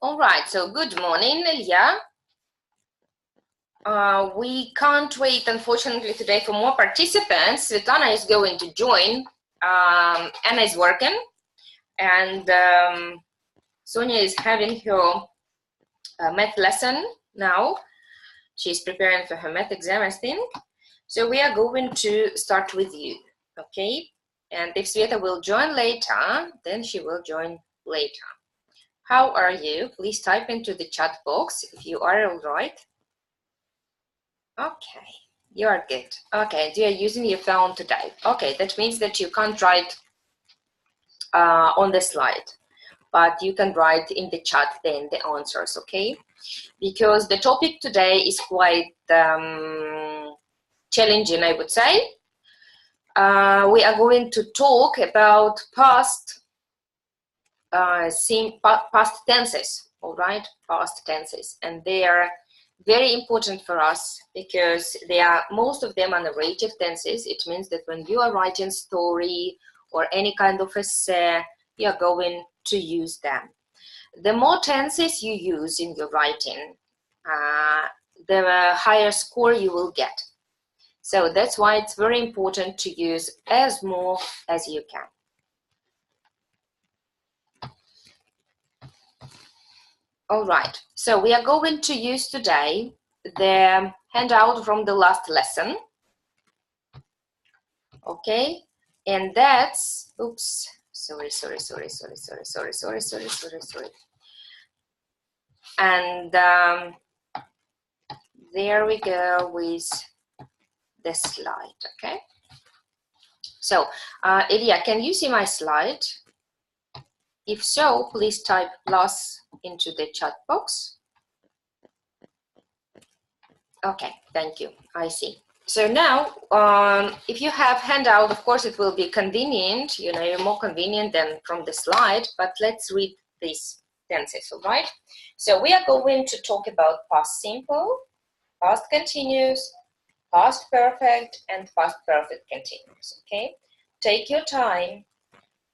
All right, so good morning, Ilya. We can't wait, unfortunately, today for more participants. Svetlana is going to join. Anna is working, and Sonia is having her math lesson now. She's preparing for her math exam, I think. So we are going to start with you, okay? And if Sveta will join later, then she will join later. How are you? Please type into the chat box if you are all right. Okay, you are good. Okay, you are using your phone to type. Okay, that means that you can't write on the slide, but you can write in the chat then the answers, okay? Because the topic today is quite challenging, I would say. We are going to talk about past tenses, all right? Past tenses, and they are very important for us because most of them are narrative tenses. It means that when you are writing story or any kind of essay, you are going to use them. The more tenses you use in your writing, the higher score you will get. So that's why it's very important to use as more as you can. All right, so we are going to use today the handout from the last lesson. Okay, and that's, oops, sorry. And there we go with the slide, okay? So, Ilya, can you see my slide? If so, please type plus into the chat box. Okay, thank you, I see. So now, if you have handout, of course, it will be convenient, more convenient than from the slide, but let's read these tenses, all right? So we are going to talk about past simple, past continuous, past perfect, and past perfect continuous, okay? Take your time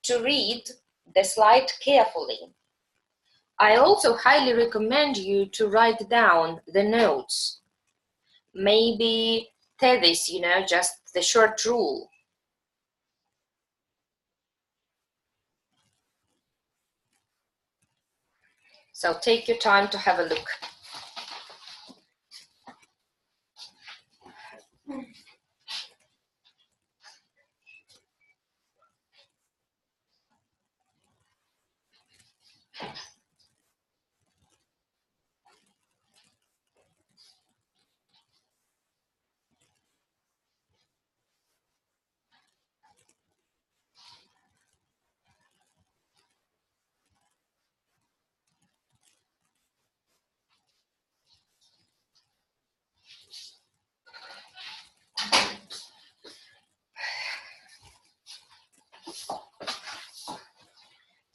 to read the slide carefully. I also highly recommend you to write down the notes. Maybe thesis, just the short rule. So take your time to have a look.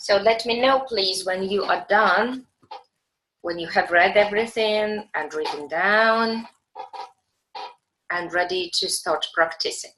So let me know, please, when you are done, when you have read everything and written down and ready to start practicing.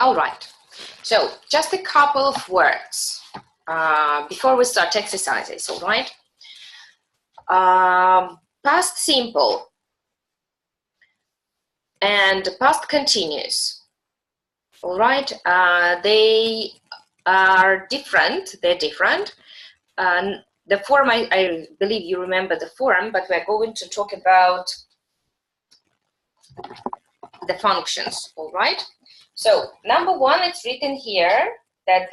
All right. So just a couple of words before we start exercises, all right? Past simple and past continuous, all right? They are different. They're different. The form, I believe you remember the form, but we're going to talk about the functions, all right? So number one, it's written here that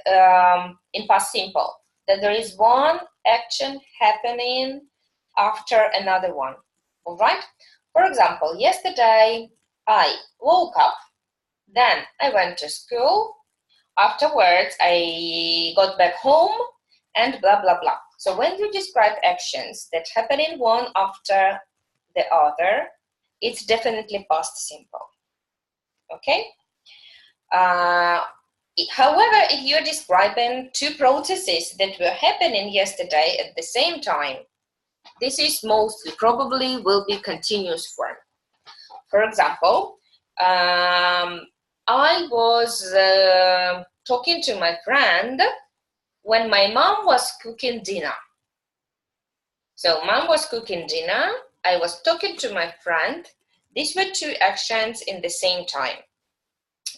in past simple, that there is one action happening after another one, all right? For example, yesterday I woke up, then I went to school, afterwards I got back home, and blah, blah, blah. So when you describe actions that happen in one after the other, it's definitely past simple, okay? However, if you're describing two processes that were happening yesterday at the same time, this is most probably will be continuous form. For example, I was talking to my friend when my mom was cooking dinner. So mom was cooking dinner, I was talking to my friend. These were two actions in the same time.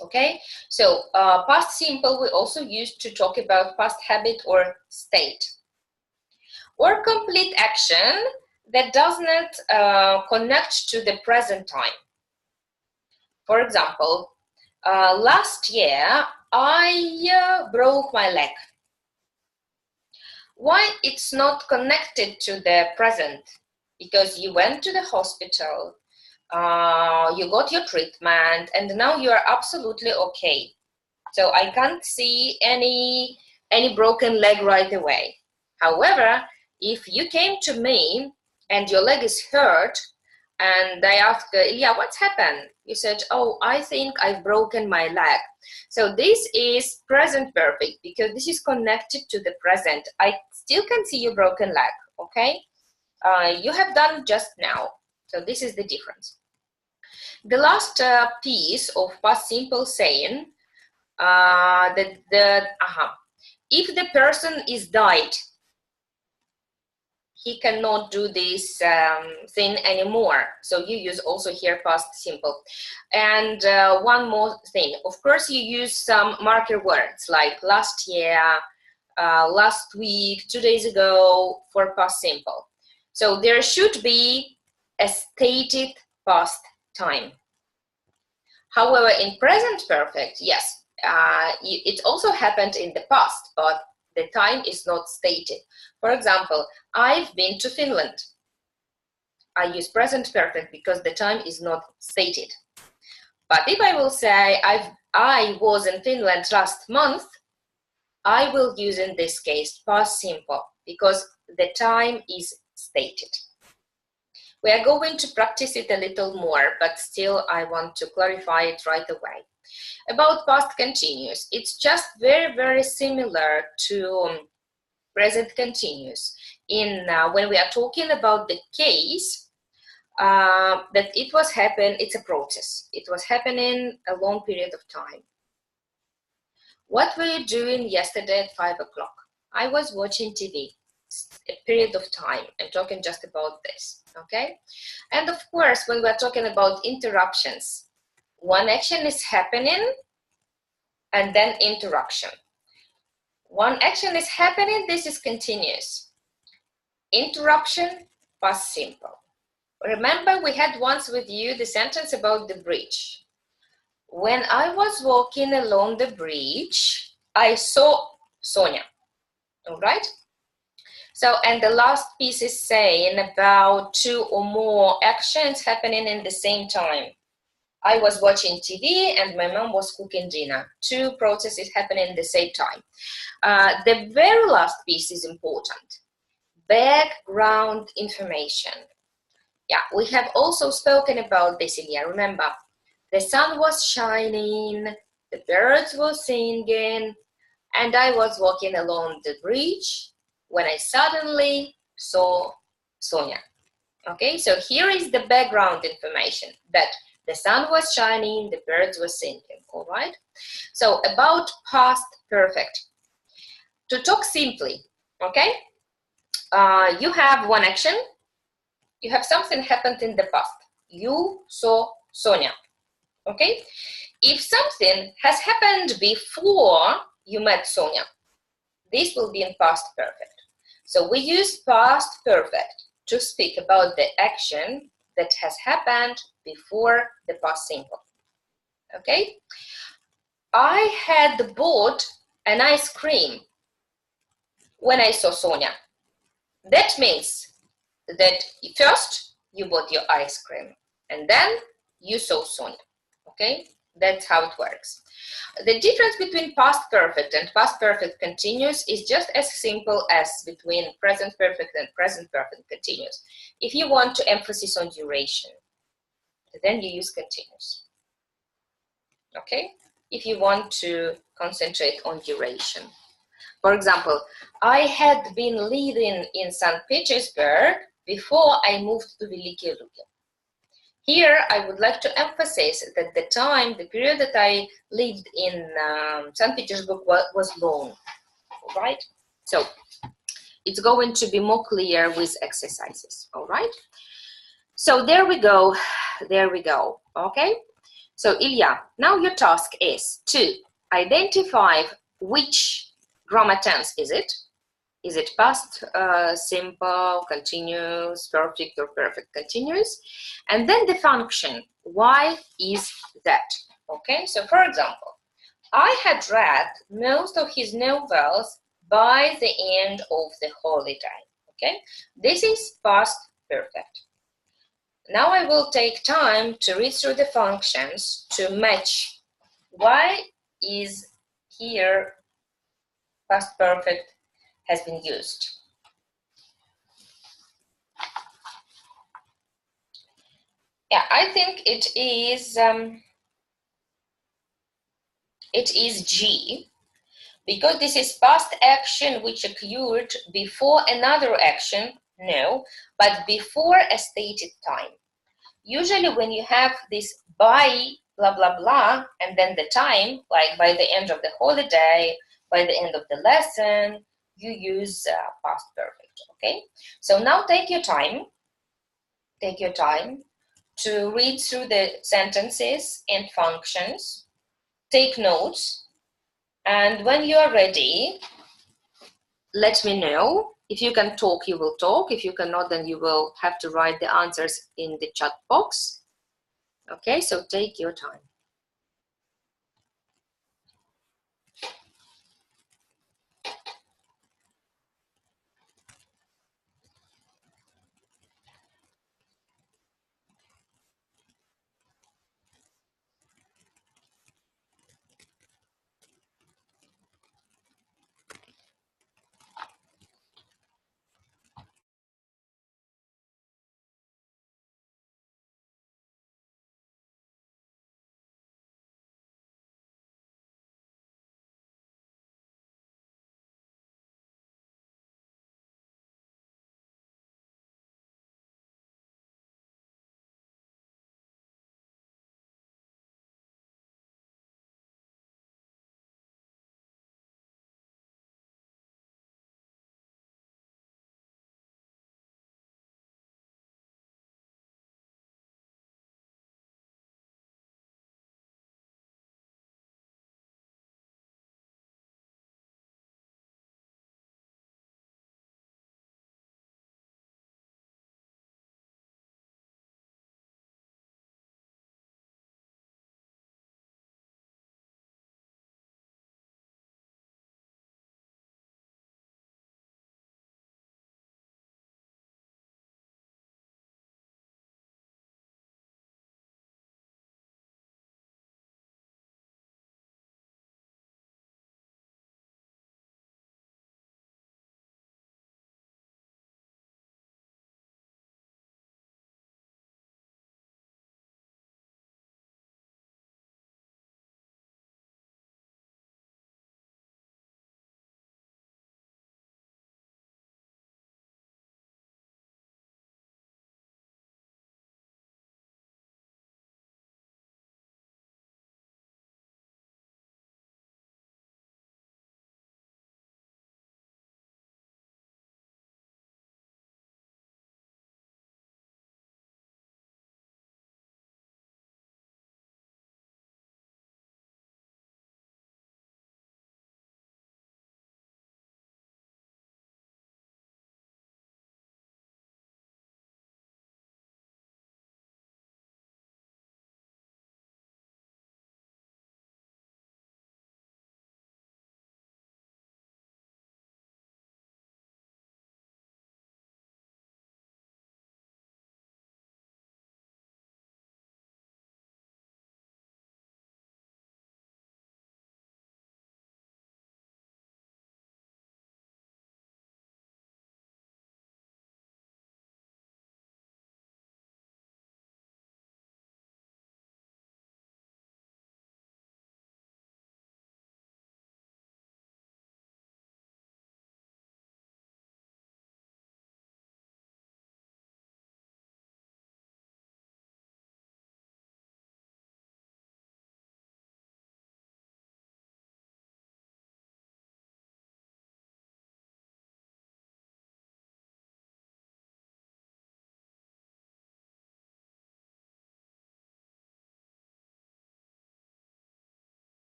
Okay, so past simple we also use to talk about past habit or state. Or complete action that does not connect to the present time. For example, last year I broke my leg. Why it's not connected to the present? Because you went to the hospital, you got your treatment, and now you are absolutely okay. So I can't see any broken leg right away. However, if you came to me and your leg is hurt, and I asked, Ilya, what's happened? You said, oh, I think I've broken my leg. So this is present perfect because this is connected to the present. I still can see your broken leg, okay? You have done just now. So this is the difference. The last piece of past simple saying, if the person is died, he cannot do this thing anymore. So you use also here past simple. And one more thing, of course you use some marker words like last year, last week, 2 days ago for past simple. So there should be a stated past time. However, in present perfect, yes, it also happened in the past, but the time is not stated. For example, I've been to Finland. I use present perfect because the time is not stated. But if I will say I was in Finland last month, I will use in this case past simple because the time is stated. We are going to practice it a little more, but still I want to clarify it right away. About past continuous, it's just very, very similar to present continuous. In when we are talking about the case that it was happening, it's a process. It was happening a long period of time. What were you doing yesterday at 5 o'clock? I was watching TV. A period of time. I'm talking just about this, okay? And of course, when we're talking about interruptions, one action is happening and then interruption. One action is happening, this is continuous. Interruption, past simple. Remember, we had once with you the sentence about the bridge. When I was walking along the bridge, I saw Sonia, all right? So, and the last piece is saying about two or more actions happening in the same time. I was watching TV and my mom was cooking dinner. Two processes happening at the same time. The very last piece is important. Background information. Yeah, we have also spoken about this, Ilya. Remember, the sun was shining, the birds were singing, and I was walking along the bridge when I suddenly saw Sonia. Okay, so here is the background information that The sun was shining, the birds were singing, all right? So about past perfect. To talk simply, okay? You have one action. You have something happened in the past. You saw Sonia, okay? If something has happened before you met Sonia, this will be in past perfect. So we use past perfect to speak about the action that has happened before the past simple, okay? I had bought an ice cream when I saw Sonia. That means that first you bought your ice cream and then you saw Sonia, okay? That's how it works. The difference between past perfect and past perfect continuous is just as simple as between present perfect and present perfect continuous. If you want to emphasis on duration, then you use continuous, okay? If you want to concentrate on duration. For example, I had been living in St. Petersburg before I moved to Veliki Luki. Here, I would like to emphasize that the time, the period that I lived in St. Petersburg was long, right? So it's going to be more clear with exercises, all right? So there we go, okay? So Ilya, now your task is to identify which grammar tense is it. Is it past simple, continuous, perfect, or perfect continuous? And then the function, why is that? Okay, so for example, I had read most of his novels by the end of the holiday. Okay, this is past perfect. Now I will take time to read through the functions to match why is here past perfect has been used. Yeah, I think it is G, because this is past action which occurred before another action, no, but before a stated time. Usually when you have this by blah, blah, blah, and then the time, like by the end of the holiday, by the end of the lesson, you use past perfect, okay? So now take your time to read through the sentences and functions, take notes, and when you are ready, let me know. If you can talk, you will talk. If you cannot, then you will have to write the answers in the chat box. Okay, so take your time.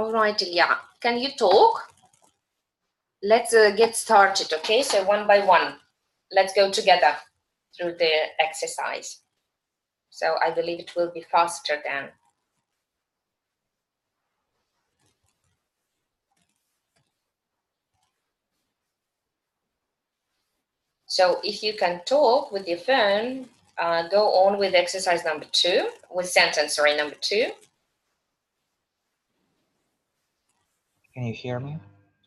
All right, Ilya, can you talk? Let's get started, okay? So one by one, let's go together through the exercise. So I believe it will be faster then. So if you can talk with your phone, go on with exercise number 2, with sentence, sorry, number 2. Can you hear me?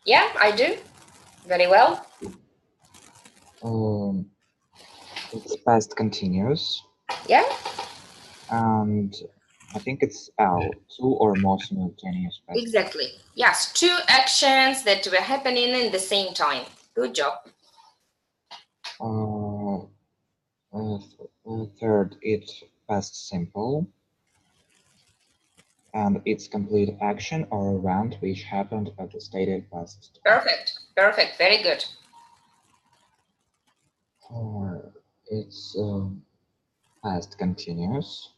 Yeah, I do. Very well. It's past continuous. Yeah. And I think it's L, 2 or more simultaneous past. Exactly. Yes, 2 actions that were happening in the same time. Good job. Third, it's past simple. And it's complete action or event which happened at the stated past. Perfect. Perfect. Very good. Or it's past continuous.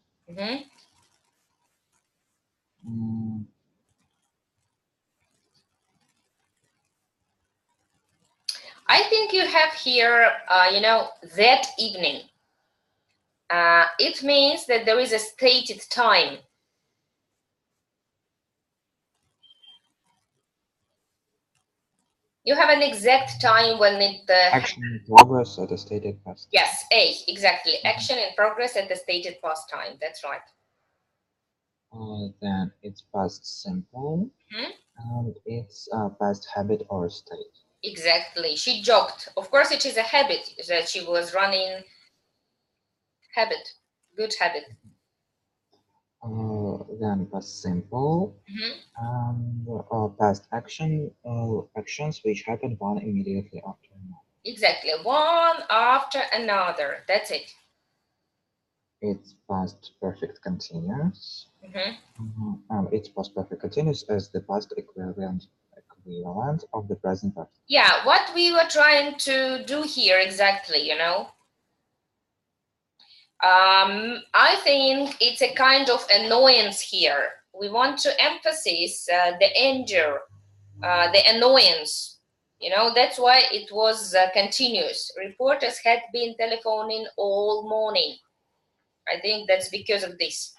I think you have here, that evening. It means that there is a stated time. You have an exact time when it... Action in progress at the stated past. Yes, A, exactly. Action in progress at the stated past time. That's right. Then it's past simple. And it's a past habit or state. Exactly. She jogged. Of course, it is a habit that she was running. Habit. Good habit. Then past simple. And past action, actions which happened one immediately after another. Exactly. One after another. That's it. It's past perfect continuous. And it's past perfect continuous as the past equivalent of the present perfect. Yeah, what we were trying to do here exactly, I think it's a kind of annoyance here. We want to emphasize the anger, the annoyance. That's why it was continuous. Reporters had been telephoning all morning. I think that's because of this.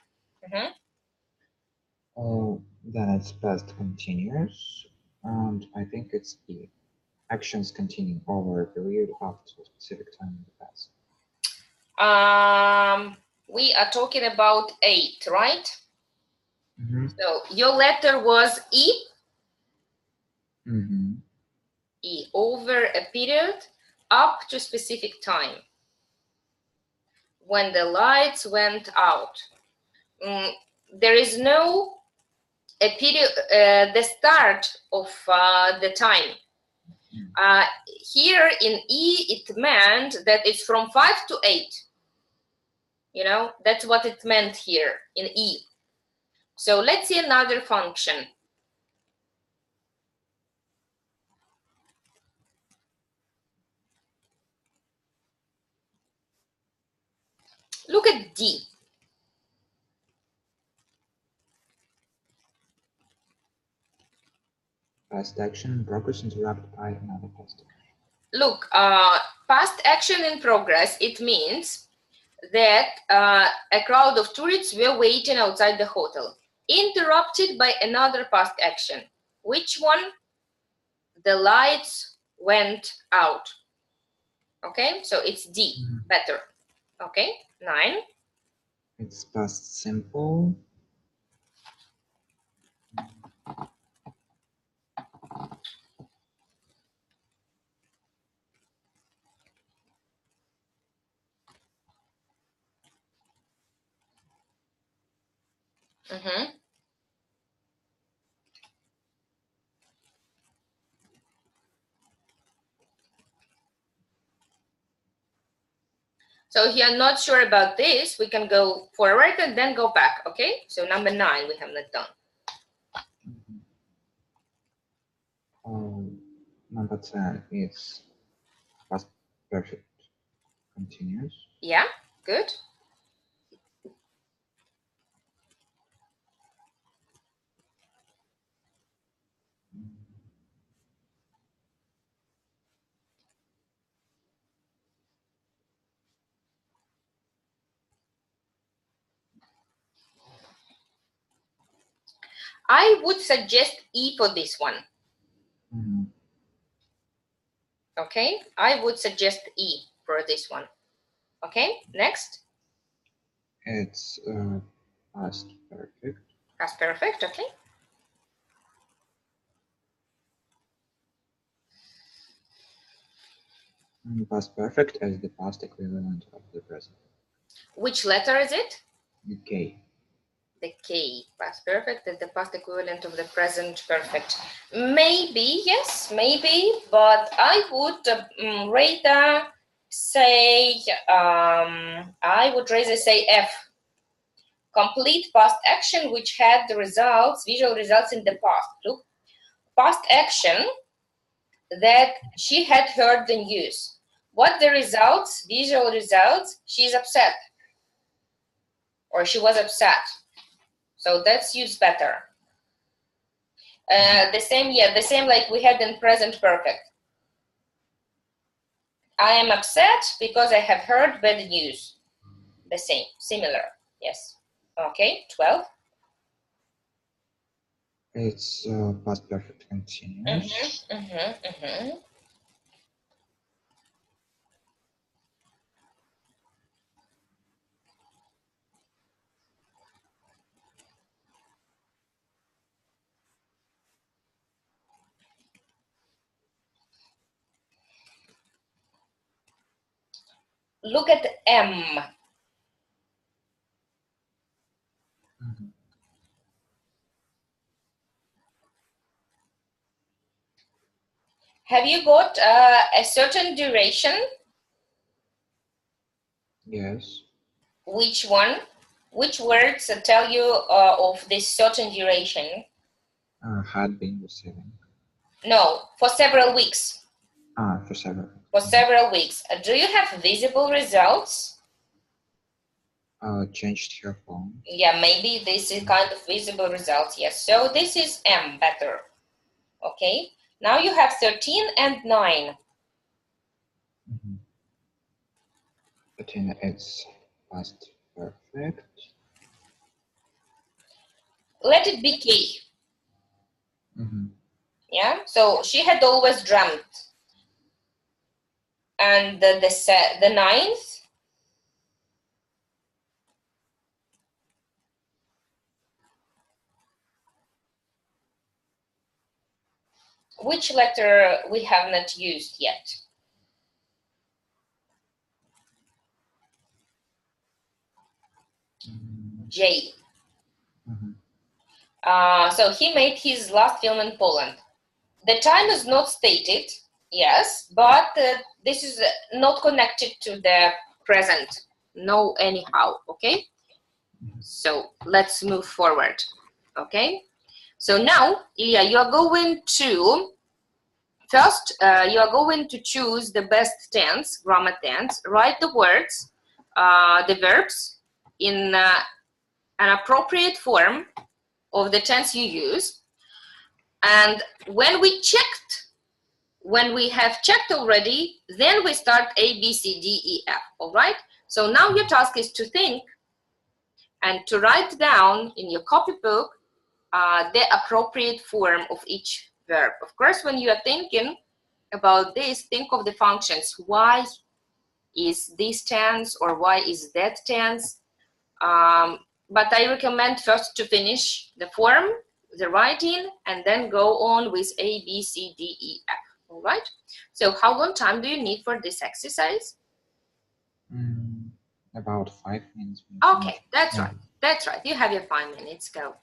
Then it's past continuous, and I think it's the actions continue over a period after a specific time in the past. We are talking about 8, right? So your letter was E? E, over a period up to specific time. When the lights went out. There is no a period, the start of the time. Here in E, it meant that it's from 5 to 8. That's what it meant here in E. So let's see another function. Look at D. Past action in progress interrupted by another past action. Look, past action in progress, it means that a crowd of tourists were waiting outside the hotel, interrupted by another past action. Which one? The lights went out. Okay, so it's D, better. Okay, 9. It's past simple. So if you're not sure about this, we can go forward and then go back, okay? So number 9, we have not done. Number 10 is past perfect continuous. Yeah, good. I would suggest E for this one. Okay, I would suggest E for this one. Okay, next. It's past perfect. Past perfect, okay. Past perfect as the past equivalent of the present. Which letter is it? The K. The K. Past perfect is the past equivalent of the present perfect. Maybe, yes, maybe, but I would rather say, F. Complete past action which had the results, visual results in the past. Look, past action that she had heard the news. What the results, visual results, she's upset or she was upset. So that's used better. The same like we had in present perfect. I am upset because I have heard bad news. The same, similar, yes. Okay, 12. It's past perfect continuous. Look at M. Have you got a certain duration? Yes. Which one? Which words tell you of this certain duration? Had been receiving. No, for several weeks. For several. For several weeks. Do you have visible results? Changed her phone. Yeah, maybe this is kind of visible results. Yes, so this is M better. Okay, now you have 13 and 9. 13, it's past perfect. Let it be K. Yeah, so she had always dreamt. And the 9th, which letter we have not used yet? J. So he made his last film in Poland. The time is not stated, yes, but this is not connected to the present. No, anyhow, okay? So let's move forward, okay? So now, Ilya, you are going to, first, you are going to choose the best tense, grammar tense, write the words, the verbs in an appropriate form of the tense you use. And when we have checked already, then we start A, B, C, D, E, F, all right? So now your task is to think and to write down in your copybook the appropriate form of each verb. Of course, when you are thinking about this, think of the functions. Why is this tense or why is that tense? But I recommend first to finish the form, the writing, and then go on with A, B, C, D, E, F. All right. So how long time do you need for this exercise? About 5 minutes. Okay, that's right. That's right. You have your 5 minutes. Go.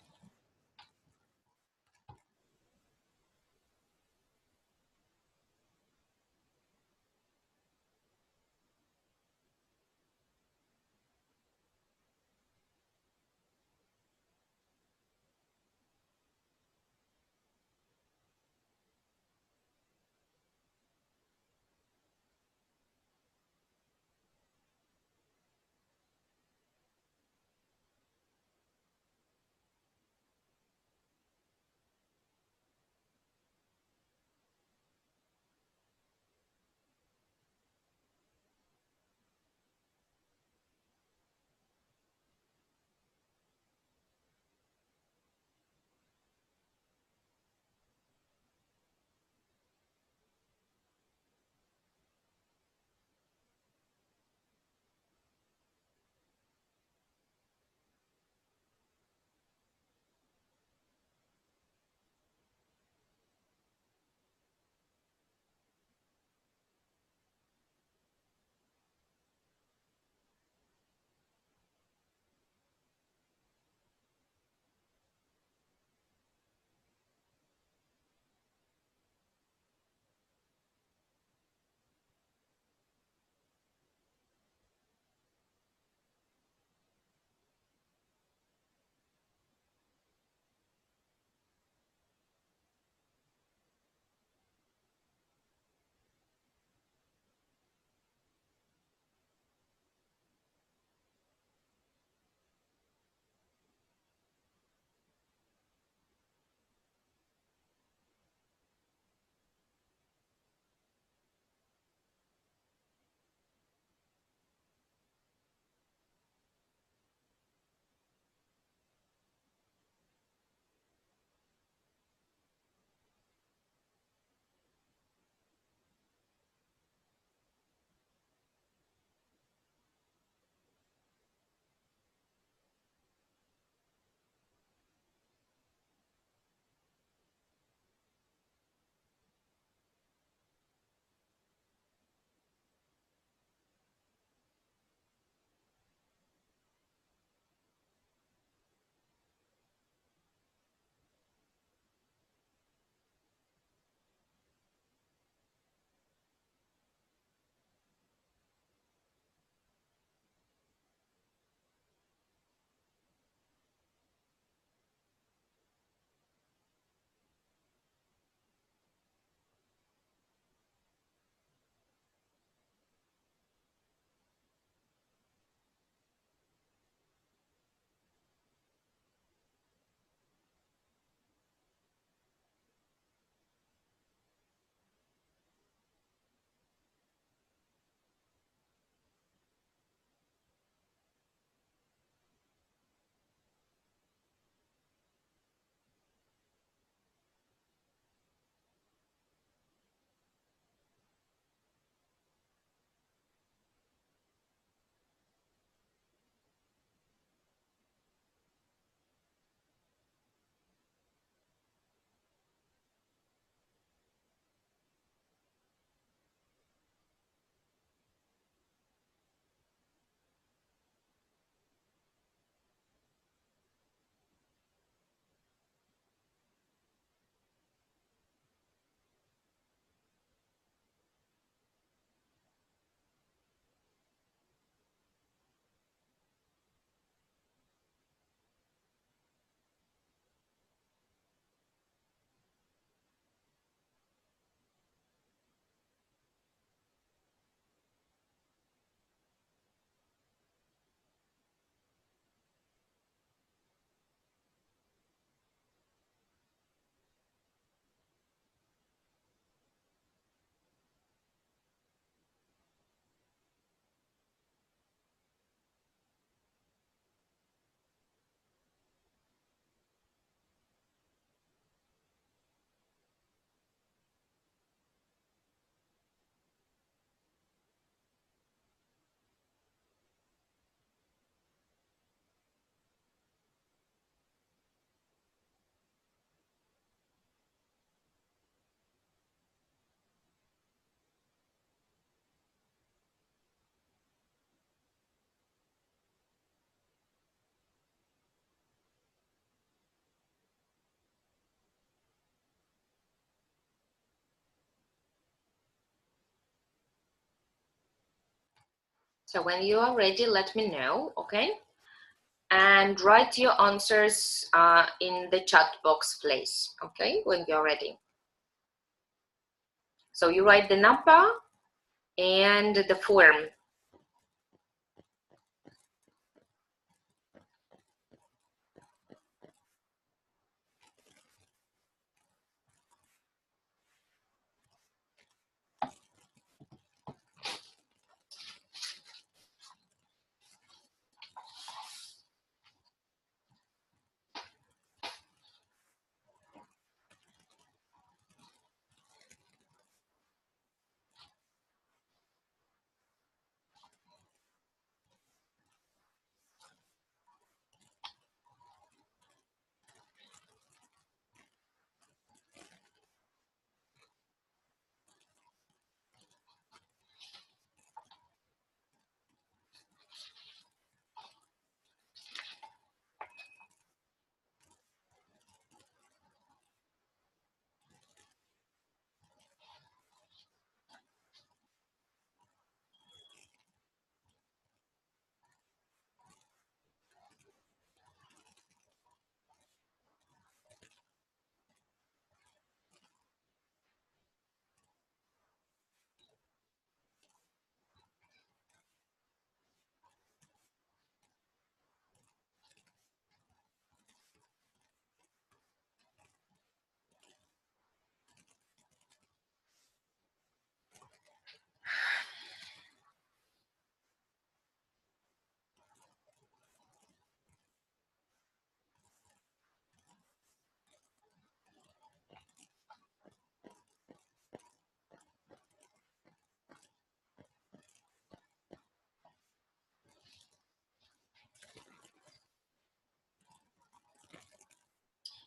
So when you are ready, let me know, okay? And write your answers in the chat box, please, okay, when you're ready. So you write the number and the form.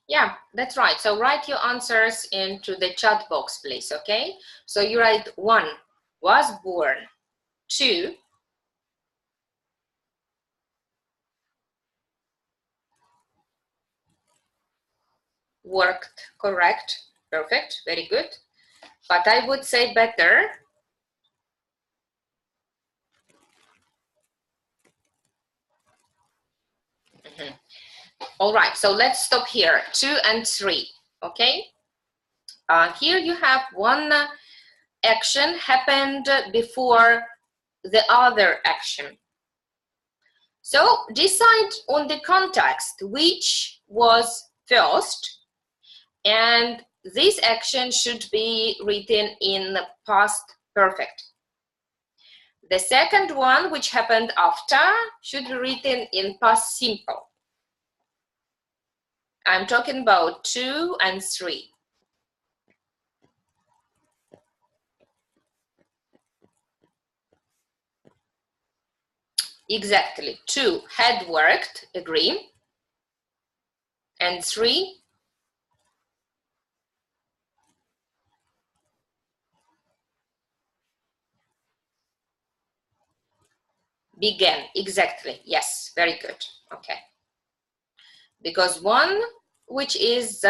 Yeah, that's right. So write your answers into the chat box, please, okay? So you write 1, was born. 2, worked, correct, perfect, very good. But I would say better. All right, so let's stop here, 2 and 3, okay? Here you have one action happened before the other action. So decide on the context, which was first, and this action should be written in past perfect. The second one, which happened after, should be written in past simple. I'm talking about 2 and 3. Exactly. 2, had worked, agree. And 3, began. Exactly. Yes, very good. Okay. Because 1, which is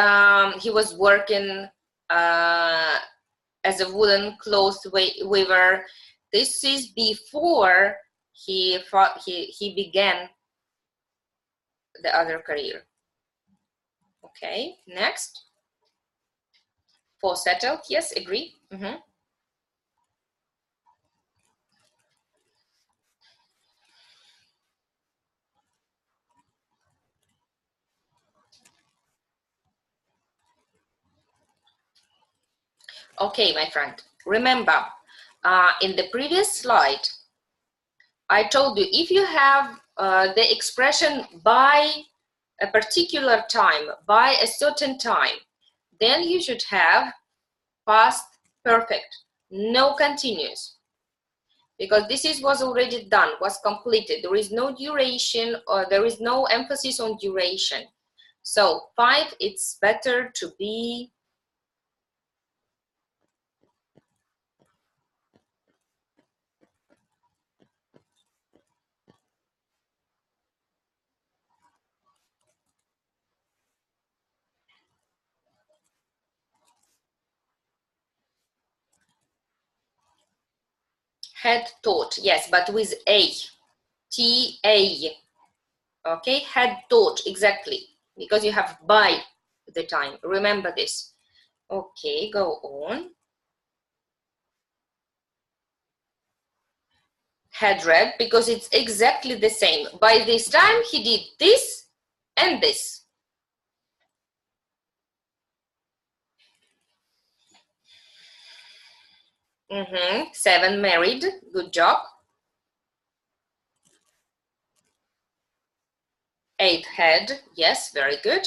he was working as a woolen cloth weaver. This is before he began the other career. Okay, next. 4, settled. Yes, agree. Okay, my friend. Remember, in the previous slide, I told you if you have the expression by a particular time, by a certain time, then you should have past perfect, no continuous, because this was already done, was completed. There is no duration, or there is no emphasis on duration. So 5, it's better to be Had taught, yes, but with A. T-A. Okay, had taught, exactly. Because you have by the time. Remember this. Okay, go on. Had read, because it's exactly the same. By this time, he did this and this. Mm-hmm. 7, married. Good job. 8, had. Yes, very good.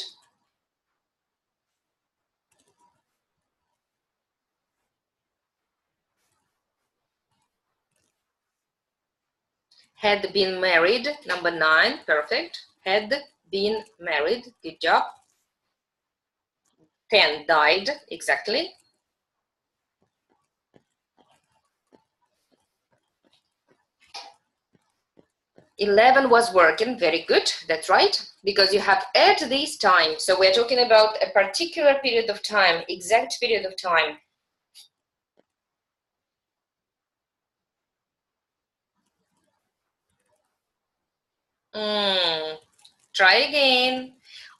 Had been married. Number 9, perfect. Had been married. Good job. 10, died. Exactly. 11 was working. Very good. That's right. Because you have at this time. So we're talking about a particular period of time, exact period of time. Try again.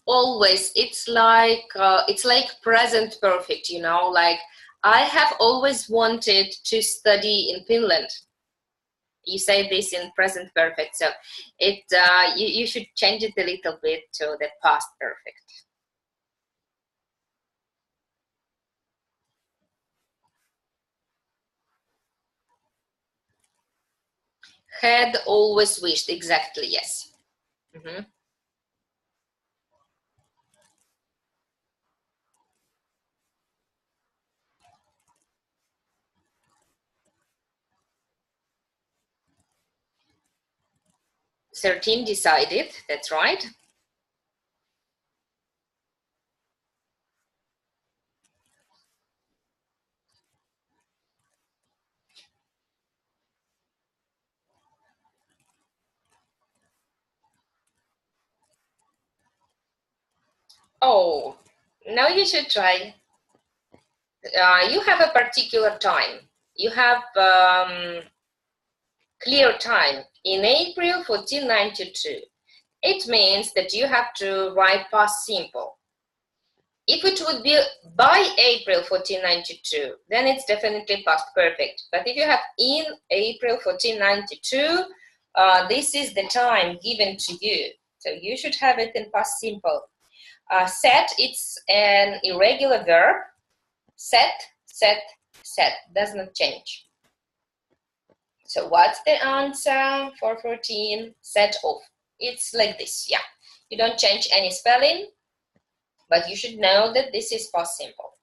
Always. It's like present perfect, you know, like I have always wanted to study in Finland. You say this in present perfect, so it you should change it a little bit to the past perfect. Had always wished, exactly, yes. 13, decided, that's right. Oh, now you should try. You have a particular time. You have clear time in April 1492. It means that you have to write past simple. If it would be by April 1492, then it's definitely past perfect. But if you have in April 1492, this is the time given to you. So you should have it in past simple. Set, it's an irregular verb. Set, set, set, does not change. So what's the answer for 14? Set off. It's like this, yeah. You don't change any spelling, but you should know that this is past simple.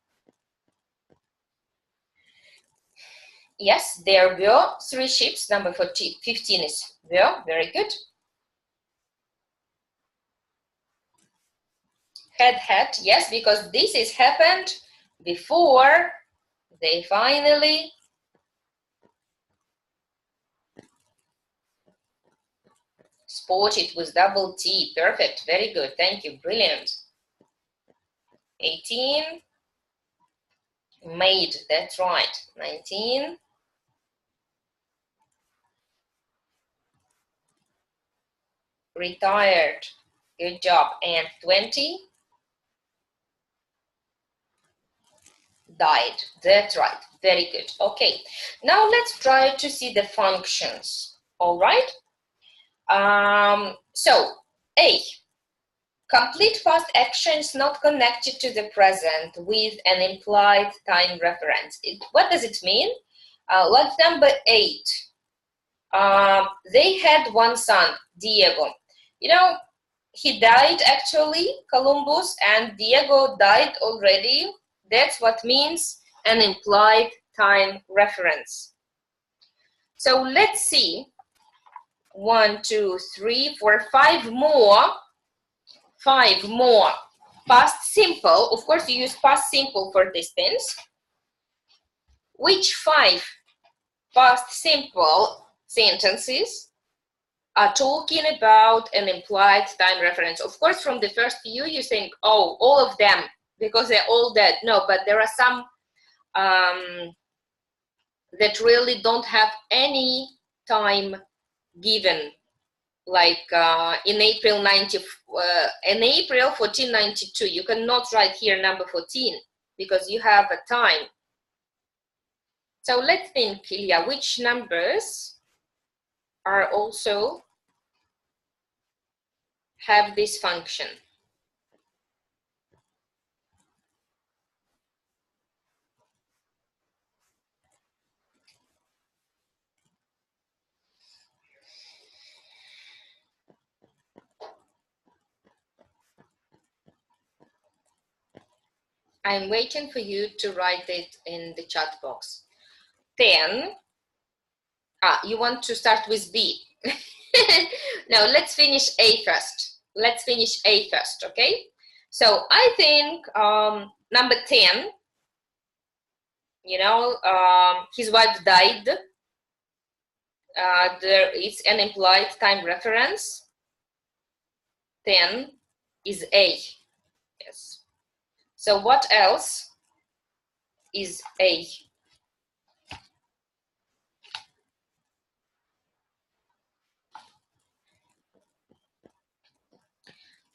Yes, there were 3 ships. Number 15 is were, very good. Had, yes, because this is happened before they finally spotted with double T. Perfect, very good, thank you, brilliant. 18, made, that's right. 19, retired, good job. And 20, died, that's right, very good. Okay, now let's try to see the functions, all right? So, A, complete past actions not connected to the present with an implied time reference. What does it mean? Like number 8, they had one son, Diego. You know, he died actually, Columbus, and Diego died already. That's what means an implied time reference. So let's see. 1, 2, 3, 4, 5 more. 5 more past simple. Of course, you use past simple for these things. Which 5 past simple sentences are talking about an implied time reference? Of course, from the first few, you think, oh, all of them, because they're all dead. No, but there are some that really don't have any time given, like in April 1492, you cannot write here number 14 because you have a time. So let's think, Ilya, which numbers are also have this function? I'm waiting for you to write it in the chat box. 10. You want to start with B. No, let's finish A first. Let's finish A first, okay? So I think number 10, you know, his wife died. There is an implied time reference. 10 is A. Yes. So what else is A?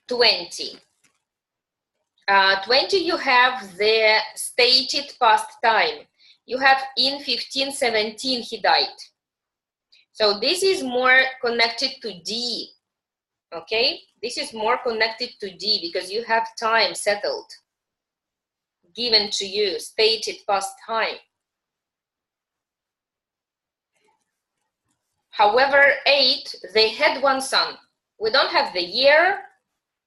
20. 20, you have the stated past time. You have in 1517 he died. So this is more connected to D, okay? This is more connected to D because you have time settled, given to you, stated past time. However, 8, they had one son. We don't have the year,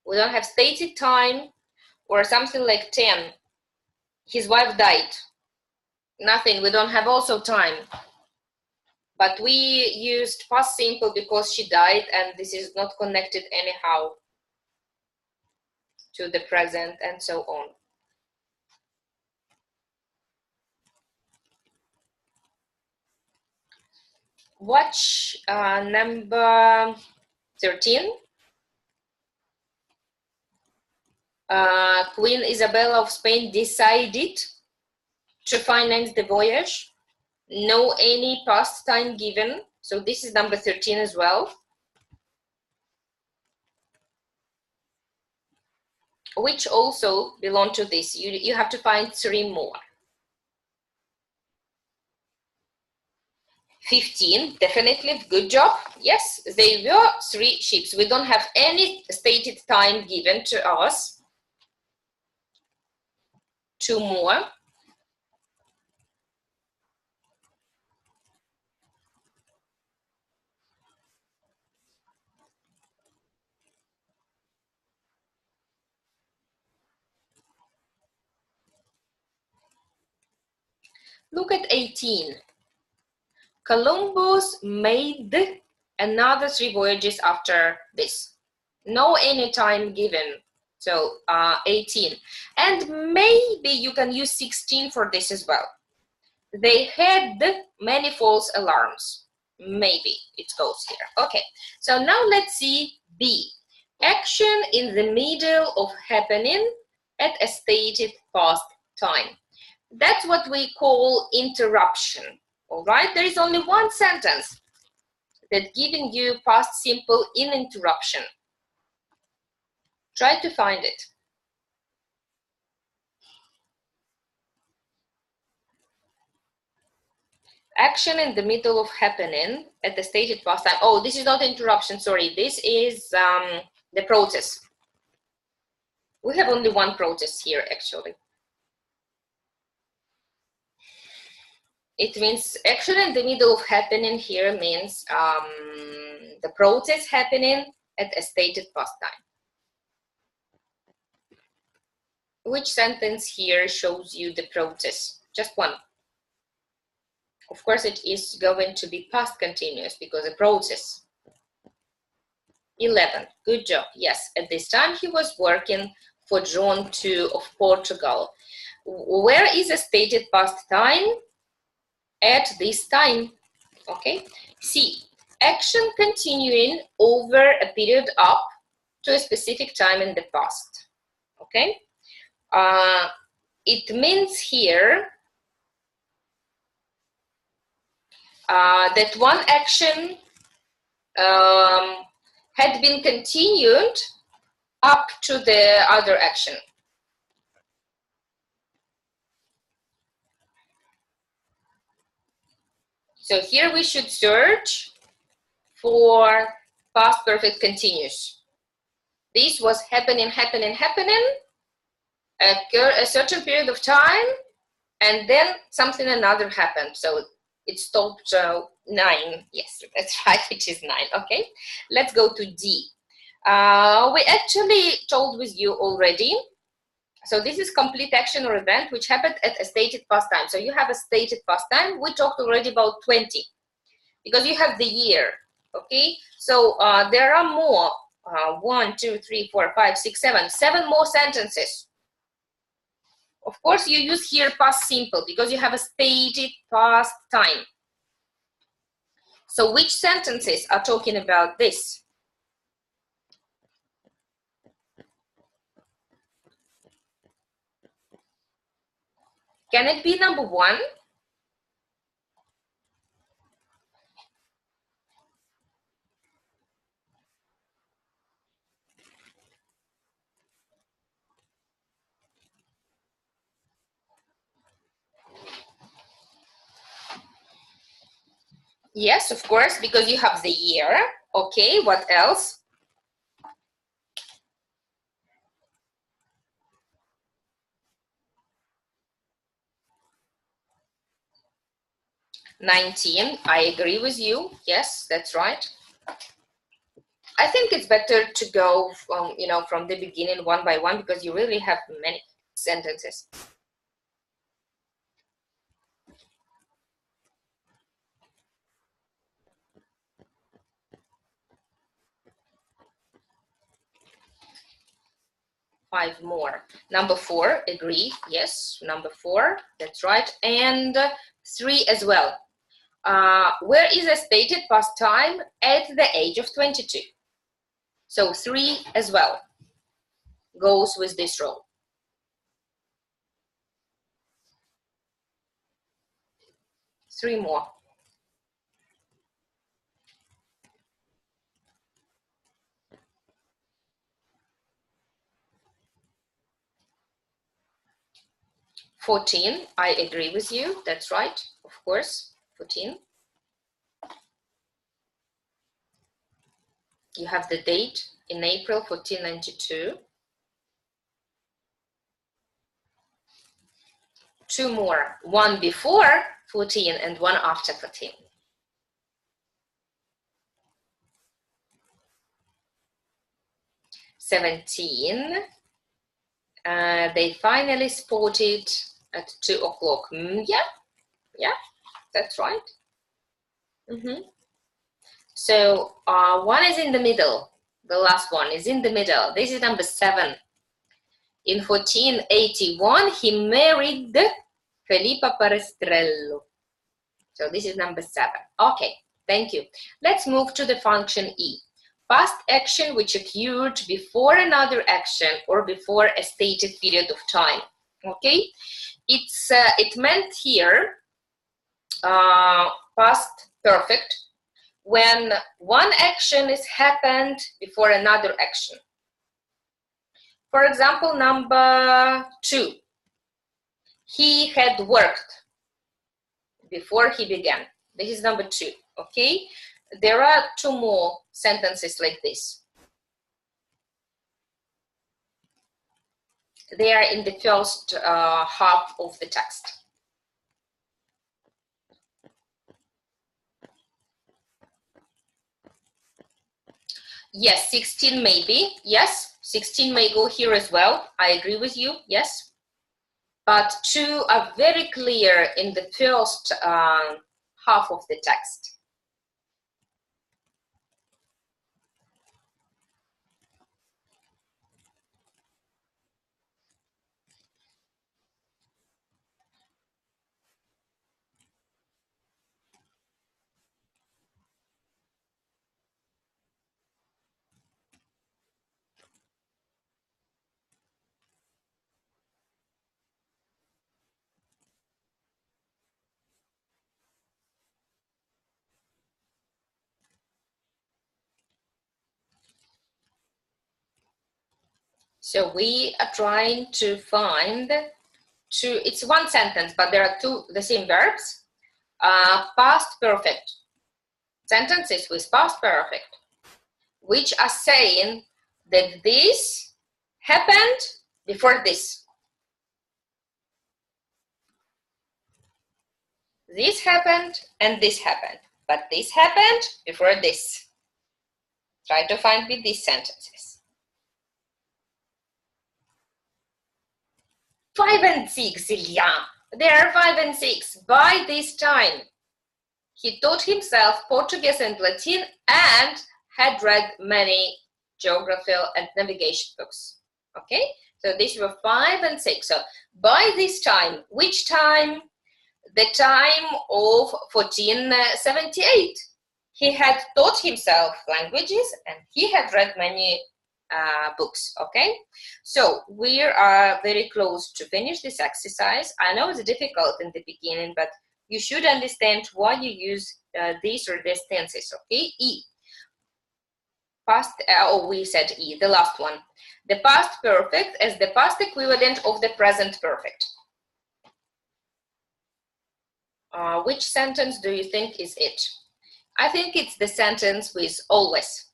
we don't have stated time, or something like 10. His wife died. Nothing, we don't have also time. But we used past simple because she died, and this is not connected anyhow to the present and so on. Watch number 13. Queen Isabella of Spain decided to finance the voyage. No any past time given. So this is number 13 as well. Which also belong to this. You have to find 3 more. 15, definitely, good job. Yes, there were 3 ships. We don't have any stated time given to us. 2 more. Look at 18. Columbus made another 3 voyages after this. No any time given. So 18. And maybe you can use 16 for this as well. They had many false alarms. Maybe it goes here. Okay, so now let's see B. Action in the middle of happening at a stated past time. That's what we call interruption. All right, there is only one sentence that giving you past simple in interruption. Try to find it. Action in the middle of happening at the stated past time. Oh, this is not interruption, sorry. This is the process. We have only one process here, actually. It means action in the middle of happening here means the process happening at a stated past time. Which sentence here shows you the process? Just one. Of course, it is going to be past continuous because a process. 11, good job. Yes, at this time he was working for John II of Portugal. Where is a stated past time? At this time, okay? C, action continuing over a period up to a specific time in the past, okay? It means here that one action had been continued up to the other action. So here we should search for past perfect continuous. This was happening a certain period of time, and then something another happened. So it stopped 9. Yes, that's right, which is 9. Okay, let's go to D. We actually told with you already. So this is complete action or event which happened at a stated past time. So you have a stated past time. We talked already about 20 because you have the year. Okay, so there are more. 1, 2, 3, 4, 5, 6, 7 more sentences. Of course, you use here past simple because you have a stated past time. So which sentences are talking about this? Can it be number 1? Yes, of course, because you have the year. Okay, what else? "19", I agree with you. Yes, that's right. I think it's better to go from, from the beginning one by one because you really have many sentences. Five more. Number 4, agree. Yes, number 4, that's right. And 3 as well. Where is a stated past time at the age of 22? So 3 as well goes with this role. 3 more. "14", I agree with you. That's right, of course, 14. You have the date in April 1492. 2 more, 1 before 14 and 1 after 14. 17. They finally spotted at 2 o'clock. Yeah, that's right. So 1 is in the middle. The last one is in the middle. This is number 7. In 1481, he married Felipa Parestrello. So this is number 7. Okay, thank you. Let's move to the function E. Past action which occurred before another action or before a stated period of time. Okay, it meant here past perfect when one action is happened before another action. For example, number 2, he had worked before he began. This is number 2. Okay, there are 2 more sentences like this. They are in the first half of the text. Yes, 16 maybe. Yes, 16 may go here as well. I agree with you. Yes. But 2 are very clear in the first half of the text. So we are trying to find two, it's one sentence, but there are two, the same verbs. Past perfect sentences with past perfect, which are saying that this happened before this. This happened and this happened, but this happened before this. Try to find with these sentences. 5 and 6, Ilya. There are 5 and 6. By this time, he taught himself Portuguese and Latin and had read many geography and navigation books. Okay, so these were 5 and 6. So by this time, which time? The time of 1478. He had taught himself languages and he had read many books. Okay, so we are very close to finish this exercise. I know it's difficult in the beginning, but you should understand why you use these or these tenses. Okay, E. Past, we said E, the last one. The past perfect as the past equivalent of the present perfect. Which sentence do you think is it? I think it's the sentence with always.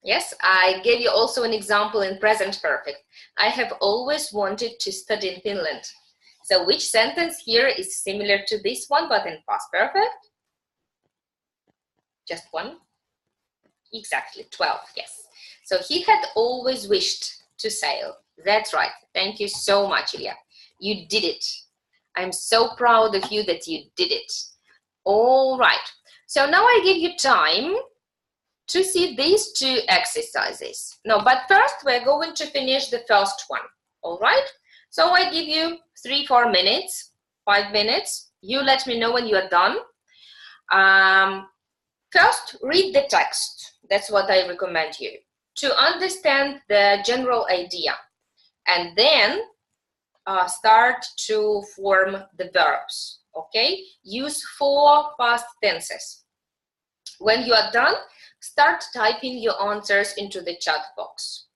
Yes, I gave you also an example in present perfect. I have always wanted to study in Finland. So which sentence here is similar to this one, but in past perfect? Just one? Exactly, 12, yes. So he had always wished to sail. That's right. Thank you so much, Ilya. You did it. I'm so proud of you that you did it. All right. So now I give you time to see these two exercises. No, but first we're going to finish the first one. All right. So I give you 3-4 minutes, 5 minutes. You let me know when you are done. First, read the text. That's what I recommend you to understand the general idea, and then start to form the verbs. Okay, use 4 past tenses. When you are done, start typing your answers into the chat box.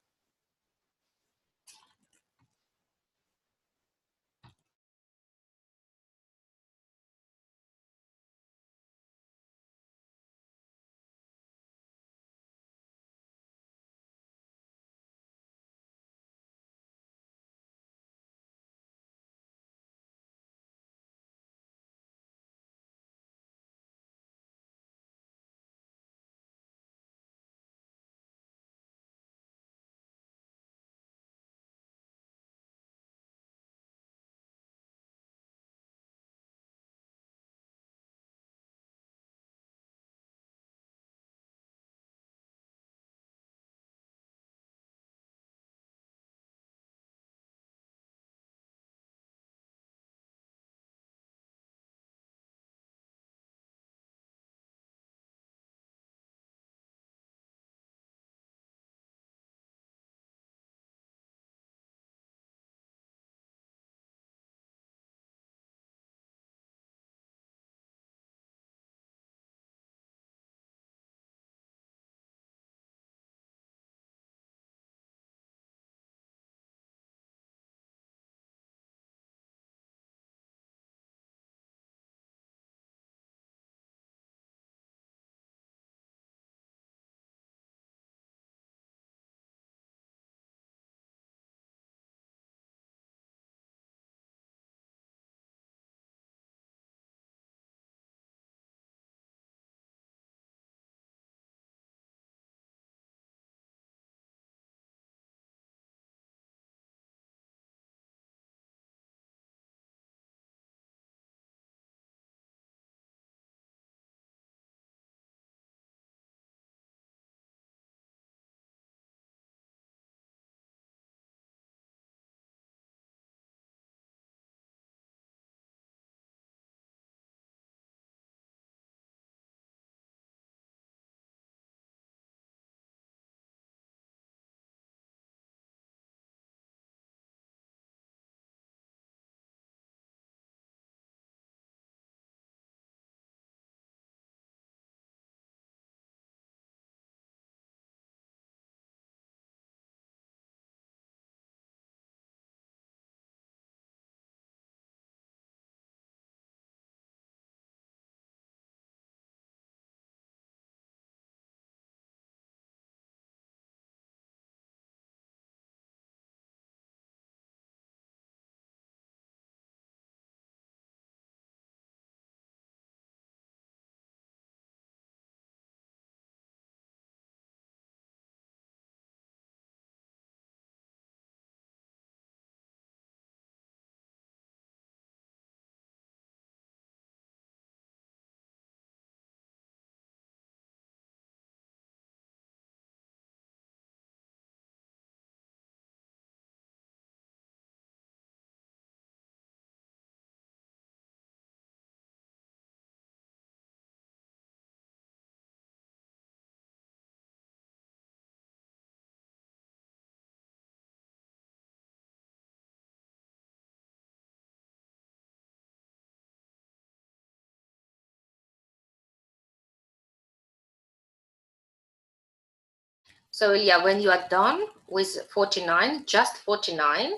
So Ilya, when you are done with 49, just 49,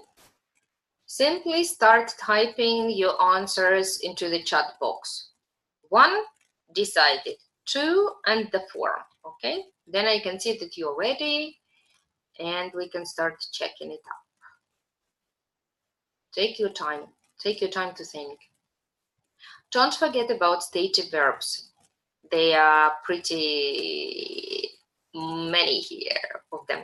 simply start typing your answers into the chat box. 1, decided. 2, and the 4, okay? Then I can see that you're ready and we can start checking it out. Take your time to think. Don't forget about stative verbs. They are pretty many here of them.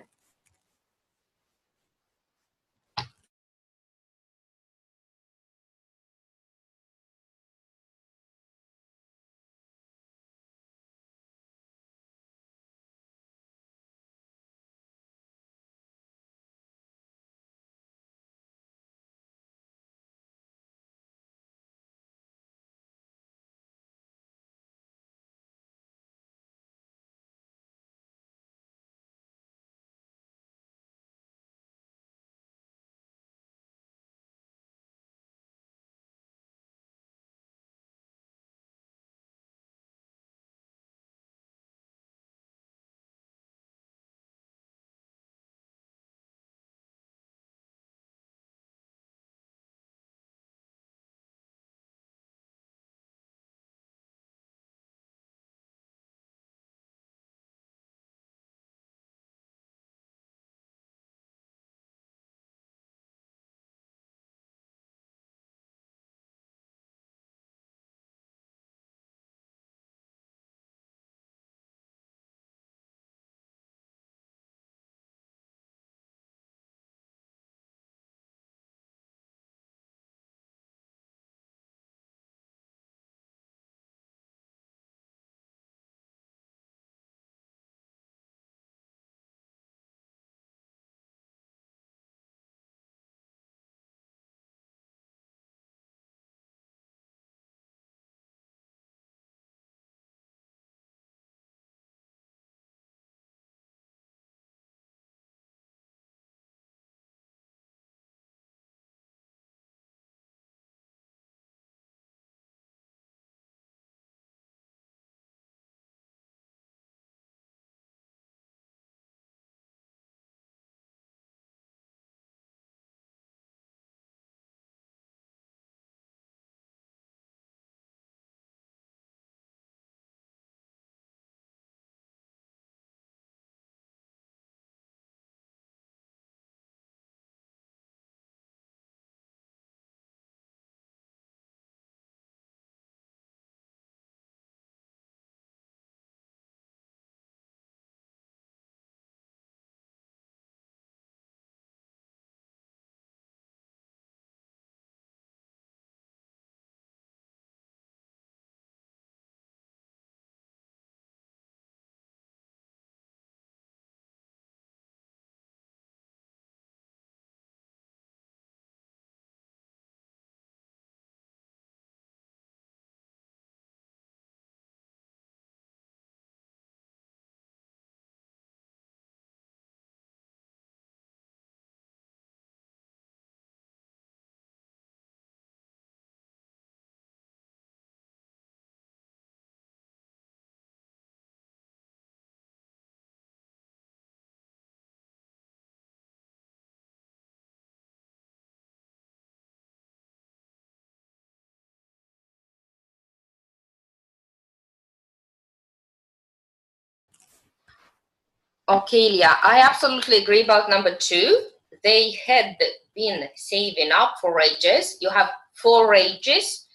Okay, Ilya, I absolutely agree about number 2. They had been saving up for ages. You have 4 ages.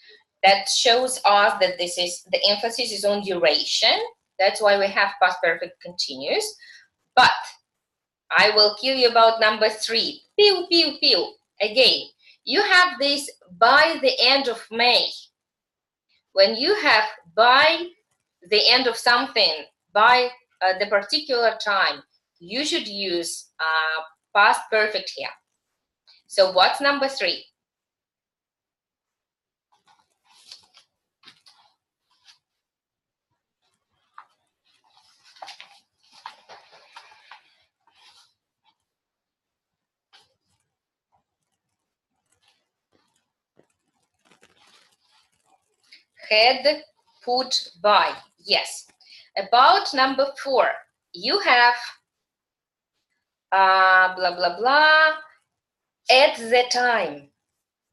That shows us that this is the emphasis is on duration. That's why we have past perfect continuous. But I will kill you about number 3. Pew, pew, pew. Again, you have this by the end of May. When you have by the end of something, by the particular time, you should use past perfect here. So what's number 3? Had, put, by. Yes. About number 4, you have blah, blah, blah, at the time,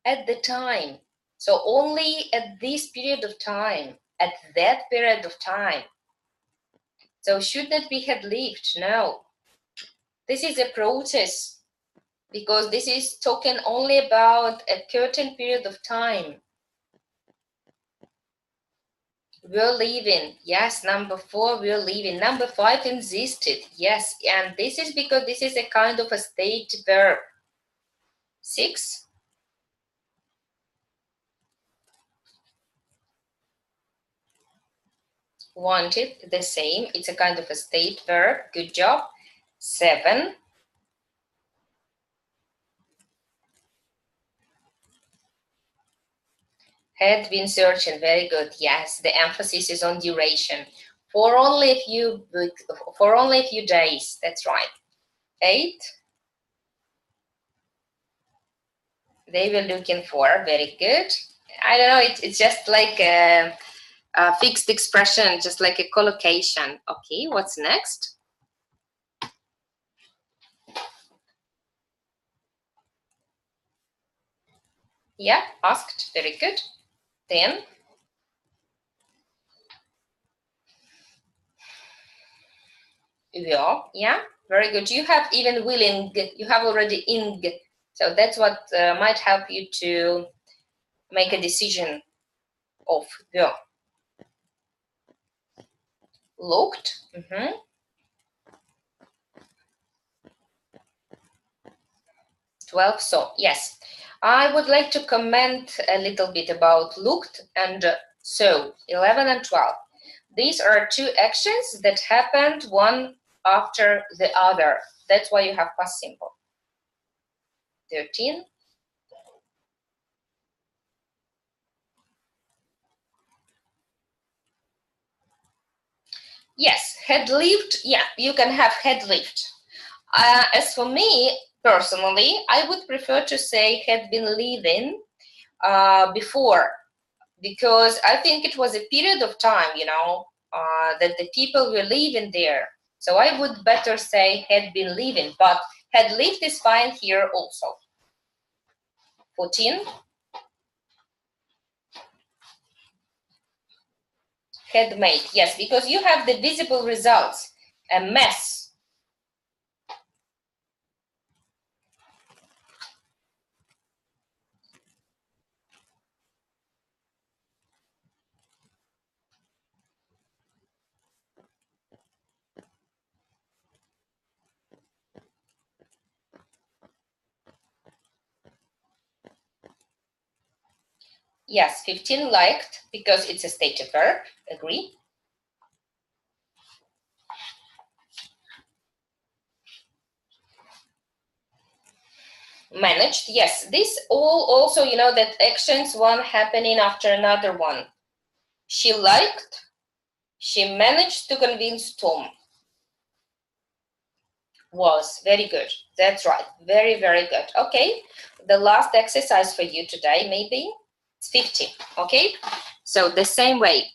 at the time. So only at this period of time, at that period of time. So should that be had lived? No. This is a process because this is talking only about a certain period of time. We're leaving. Yes, number 4, we're leaving. Number 5, existed. Yes, and this is because this is a kind of a state verb. 6. Wanted, the same. It's a kind of a state verb. Good job. 7. Had been searching. Very good. Yes, the emphasis is on duration. For only a few days. That's right. 8. They were looking for. Very good. I don't know. It's just like a fixed expression, just like a collocation. Okay, what's next? Yeah, asked. Very good. 10. Yeah, very good. You have even willing. You have already ing. So that's what might help you to make a decision of ja. Looked. 12. So yes, I would like to comment a little bit about looked and so 11 and 12. These are 2 actions that happened one after the other. That's why you have past simple. 13. Yes, had lived. Yeah, you can have had lived. As for me, personally, I would prefer to say had been living before, because I think it was a period of time, that the people were living there. So I would better say had been living, but had lived is fine here also. 14. Had made. Yes, because you have the visible results. A mess. Yes, 15 liked because it's a stative verb. Agree. Managed. Yes, this all also, that actions one happening after another one. She liked. She managed to convince Tom. Was very good. That's right. Very, very good. Okay. The last exercise for you today, maybe it's 50. Okay. So the same way.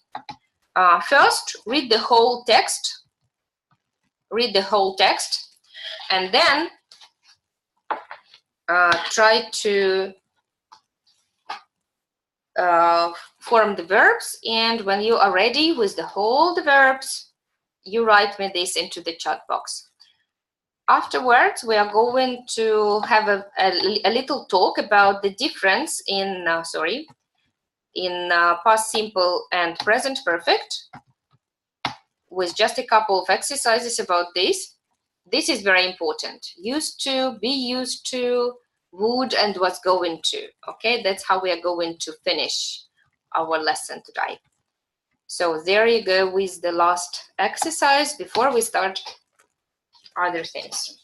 First, read the whole text. Read the whole text, and then try to form the verbs. And when you are ready with all the verbs, you write me this into the chat box. Afterwards, we are going to have a little talk about the difference in past simple and present perfect, with just a couple of exercises about this. This is very important. Used to, be used to, would, and was going to. Okay, that's how we are going to finish our lesson today. So there you go with the last exercise before we start other things.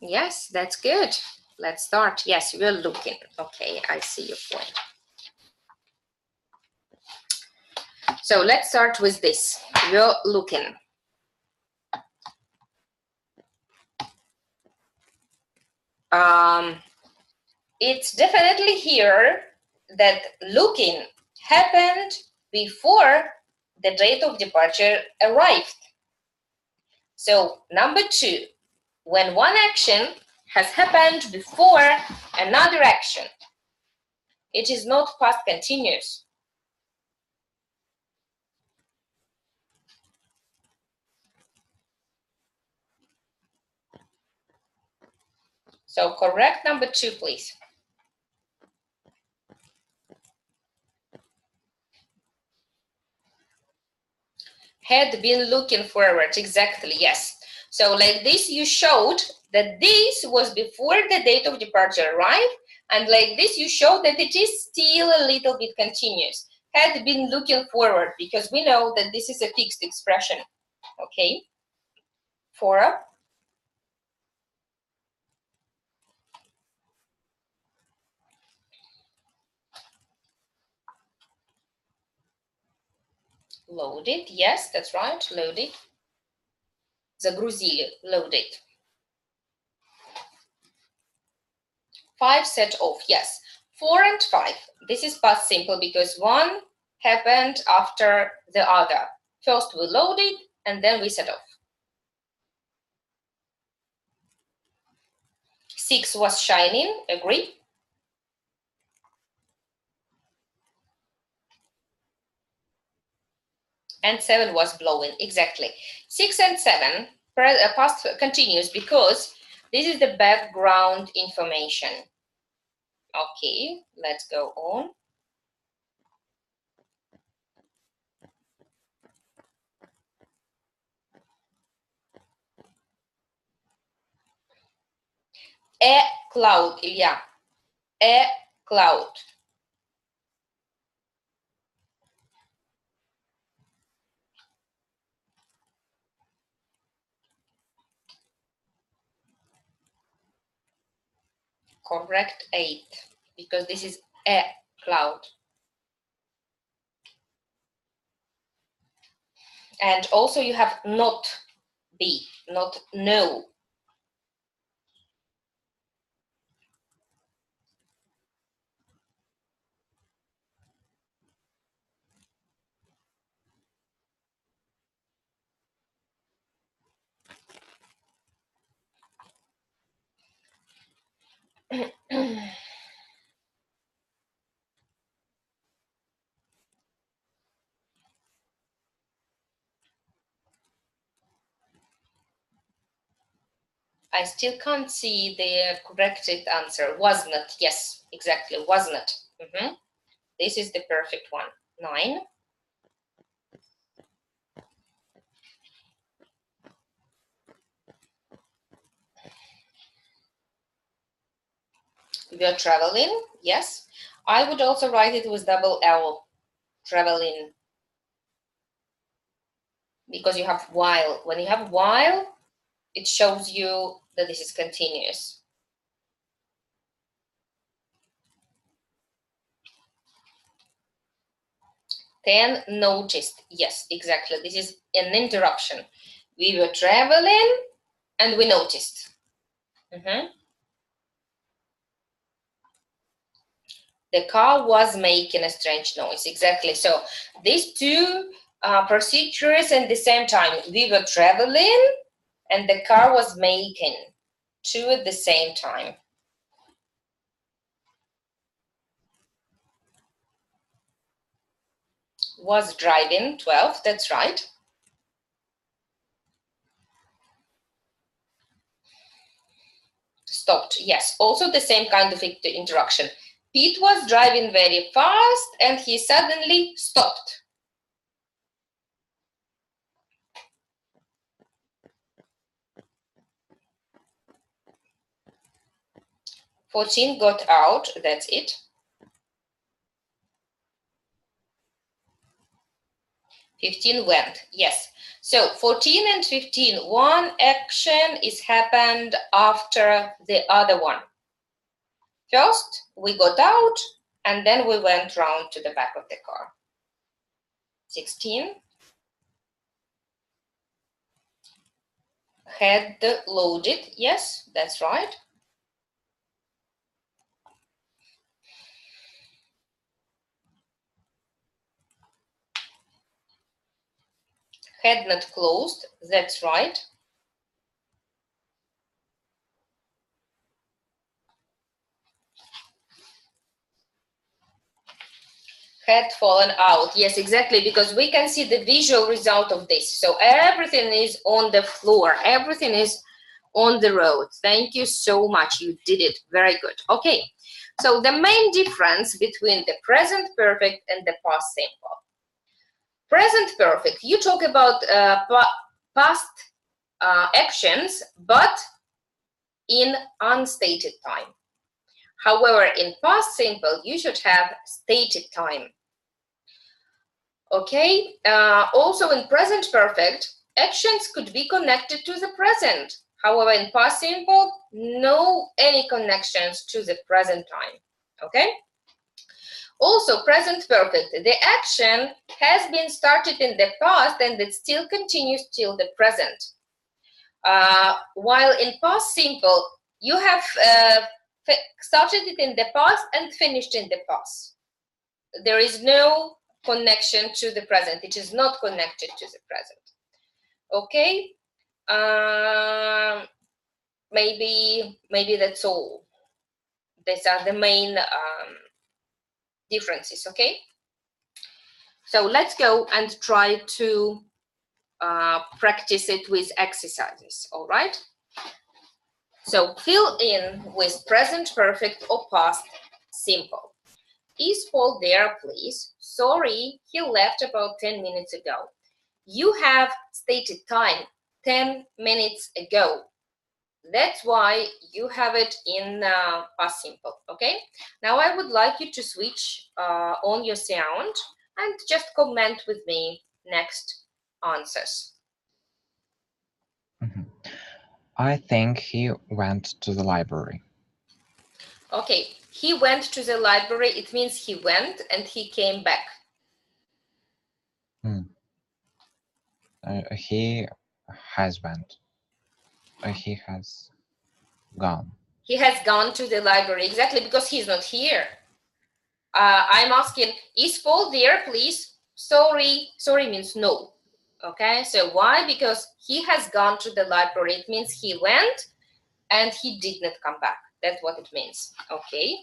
Yes, that's good. Let's start. Yes, we're looking. Okay, I see your point. So let's start with this. We're looking. It's definitely here that looking happened before the date of departure arrived. So number 2, when one action has happened before another action, it is not past continuous. So correct number 2, please. Had been looking forward, exactly, yes. So like this, you showed that this was before the date of departure arrived, and like this, you showed that it is still a little bit continuous. Had been looking forward, because we know that this is a fixed expression, okay? 4. Loaded, yes, that's right, loaded. Загрузили, loaded. 5 set off, yes. 4 and 5, this is past simple because one happened after the other. First we loaded and then we set off. 6 was shining, agree? And 7 was blowing, exactly. 6 and 7, past continuous because this is the background information. Okay, let's go on. A cloud, Ilya. A cloud. Correct 8, because this is a cloud. And also you have not be, not no. I still can't see the corrected answer. Was not, yes, exactly, was not. This is the perfect one. 9. We are traveling, yes. I would also write it with double L, traveling. Because you have while. When you have while, it shows you that this is continuous. 10, noticed. Yes, exactly. This is an interruption. We were traveling and we noticed. The car was making a strange noise. Exactly. So these two procedures at the same time. We were traveling and the car was making, two at the same time. Was driving, 12, that's right. Stopped, yes, also the same kind of interaction. Pete was driving very fast and he suddenly stopped. 14 got out, that's it. 15 went, yes. So 14 and 15, one action is happened after the other one. First, we got out, and then we went round to the back of the car. 16, had loaded, yes, that's right. Had not closed, that's right. Had fallen out, yes, exactly, because we can see the visual result of this. So everything is on the floor, everything is on the road. Thank you so much, you did it, very good. Okay, so the main difference between the present perfect and the past simple. Present perfect, you talk about past actions, but in unstated time. However, in past simple, you should have stated time. Okay, also in present perfect, actions could be connected to the present. However, in past simple, no any connections to the present time. Okay. Also, present perfect, the action has been started in the past and it still continues till the present. While in past simple, you have started it in the past and finished in the past. There is no connection to the present. It is not connected to the present. Okay, maybe that's all. These are the main differences. Okay, so let's go and try to practice it with exercises. All right. So fill in with present perfect or past simple. Is Paul there, please? Sorry, he left about 10 minutes ago. You have stated time 10 minutes ago. That's why you have it in past simple, okay? Now I would like you to switch on your sound and just comment with me next answers. Mm-hmm. I think he went to the library. Okay, he went to the library. It means he went and he came back. He has went. He has gone. He has gone to the library, exactly, because he's not here. I'm asking, is Paul there, please? Sorry means no. Okay, so why? Because he has gone to the library. It means he went and he did not come back. That's what it means. Okay.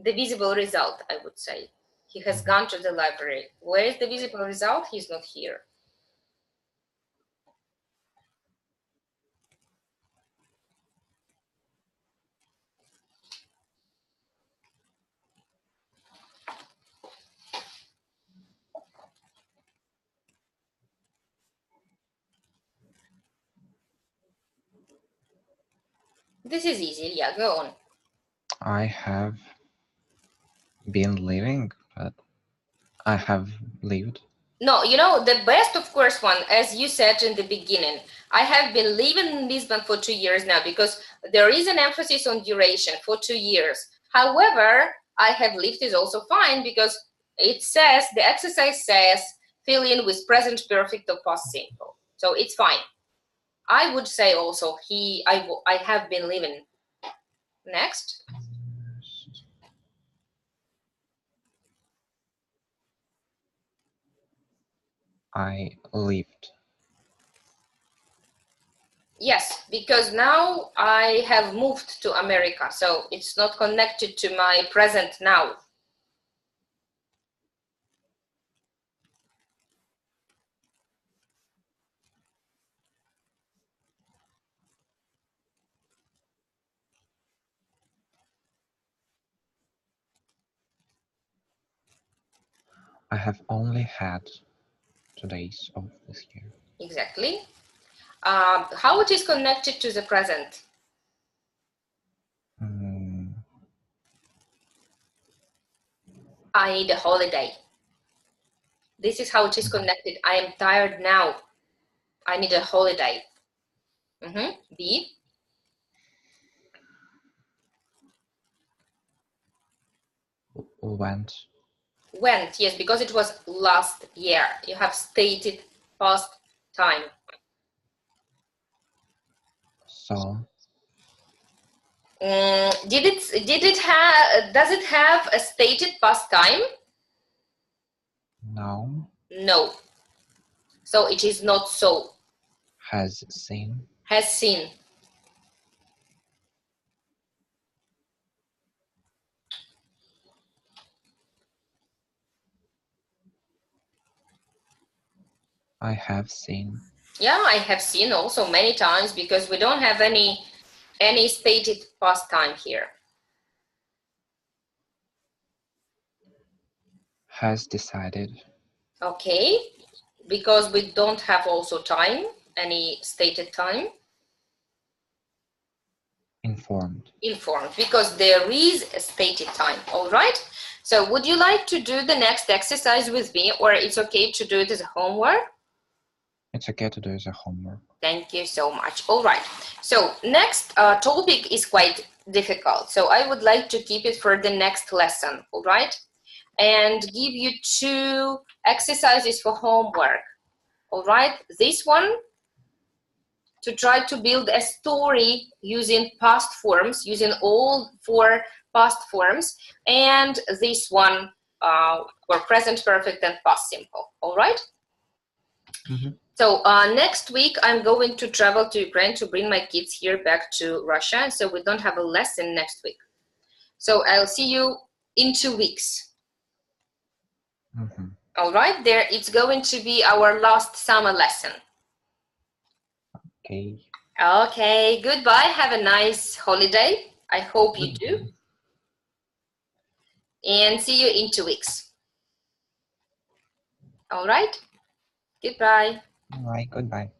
The visible result, I would say. He has gone to the library. Where is the visible result? He's not here. This is easy. Yeah, go on. I have been living, but I have lived. No, you know, the best, of course, one, as you said in the beginning, I have been living in Lisbon for 2 years now because there is an emphasis on duration for 2 years. However, I have lived is also fine because it says, the exercise says, fill in with present perfect or past simple. So it's fine. I would say also, I have been living. Next. I lived. Yes, because now I have moved to America, so it's not connected to my present now. I have only had 2 days of this year. Exactly. How it is connected to the present? I need a holiday. This is how it is connected. I am tired now. I need a holiday. B. Went. Went, yes, because it was last year. You have stated past time. Saw. Does it have a stated past time? No. No. So it is not so. Has seen. Has seen. I have seen. Yeah, I have seen also many times because we don't have any stated past time here. Has decided. Okay, because we don't have also time, any stated time. Informed. Informed, because there is a stated time. All right. So would you like to do the next exercise with me, or it's okay to do it as a homework? It's okay to do as a homework. Thank you so much. All right. So next topic is quite difficult. So I would like to keep it for the next lesson. All right. And give you 2 exercises for homework. All right. This one, to try to build a story using past forms, using all 4 past forms, and this one for present perfect and past simple. All right. So next week I'm going to travel to Ukraine to bring my kids here back to Russia, so we don't have a lesson next week. So I'll see you in 2 weeks. All right, there it's going to be our last summer lesson. Okay. Okay, goodbye. Have a nice holiday. I hope you do. And see you in 2 weeks. All right, goodbye. All right, goodbye.